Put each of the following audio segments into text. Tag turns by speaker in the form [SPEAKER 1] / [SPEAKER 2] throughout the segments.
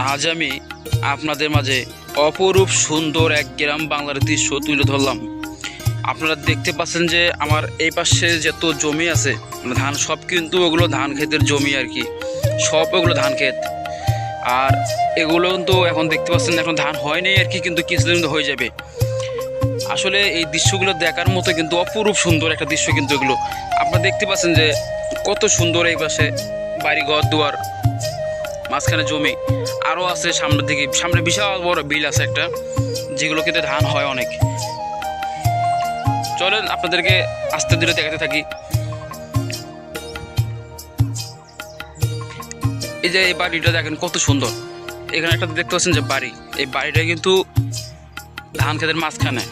[SPEAKER 1] আজ আমি আপনাদের মাঝে অপরূপ সুন্দর এক গ্রাম বাংলার দৃশ্য তুলে ধরলাম। আপনারা দেখতে পাচ্ছেন যে আমার এই পাশে যত জমি আছে ধান, সব কিন্তু ওগুলো ধান ক্ষেতের জমি আর কি, সব ওগুলো ধান ক্ষেত। আর এগুলো কিন্তু এখন দেখতে পাচ্ছেন এখন ধান হয়নি আর কি, কিন্তু কিছুদিন হয়ে যাবে। আসলে এই দৃশ্যগুলো দেখার মতো কিন্তু অপরূপ সুন্দর একটা দৃশ্য কিন্তু এগুলো। আপনারা দেখতে পাচ্ছেন যে কত সুন্দর এই পাশে বাড়ি ঘর দুয়ার, মাঝখানে জমি আরও আছে, সামনের দিকে সামনে বিশাল বড় বিল আছে একটা, যেগুলো কিন্তু ধান হয় অনেক। চলেন আপনাদেরকে আস্তে ধীরে দেখাতে থাকি। এই যে এই বাড়িটা দেখেন কত সুন্দর। এখানে একটা দেখতে পাচ্ছেন যে বাড়ি, এই বাড়িটা কিন্তু ধান ক্ষেতের মাঝখানে।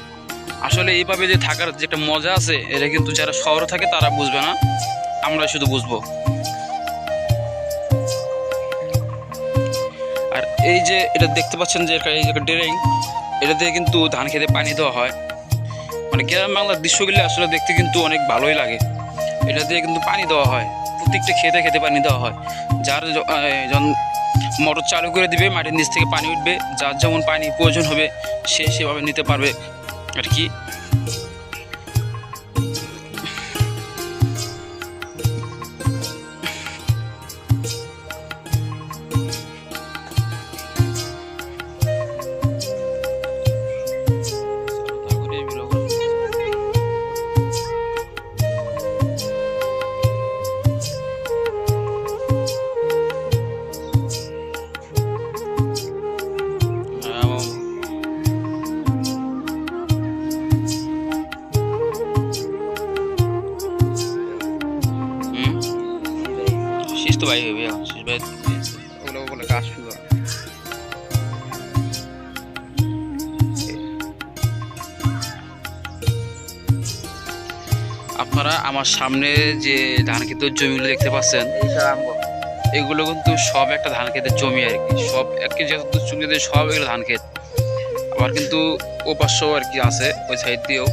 [SPEAKER 1] আসলে এইভাবে যে থাকার যে একটা মজা আছে, এটা কিন্তু যারা শহরে থাকে তারা বুঝবে না, আমরা শুধু বুঝবো। আর এই যে এটা দেখতে পাচ্ছেন যে এই যে ড্রেন, এটা দিয়ে কিন্তু ধান খেতে পানি দেওয়া হয়। মানে গ্রাম বাংলার দৃশ্যগুলি আসলে দেখতে কিন্তু অনেক ভালোই লাগে। এটা দিয়ে কিন্তু পানি দেওয়া হয়, প্রত্যেকটা খেতে খেতে পানি দেওয়া হয়। যার যখন মোটর চালু করে দিবে, মাটির নিচ থেকে পানি উঠবে, যার যেমন পানি প্রয়োজন হবে সে সেভাবে নিতে পারবে আর কি। তো ভাই হবে শেষ ভাই, ওগুলো বলে কাজ শুরু। আপনারা আমার সামনে যে ধান ক্ষেতের জমিগুলো দেখতে পাচ্ছেন, এগুলো কিন্তু সব একটা ধান ক্ষেতের জমি আর কি, সব একই যেহেতু জমিতে সব এগুলো ধান ক্ষেত। আবার কিন্তু ও পাশেও আর কি আছে, ওই সাইড দিয়েও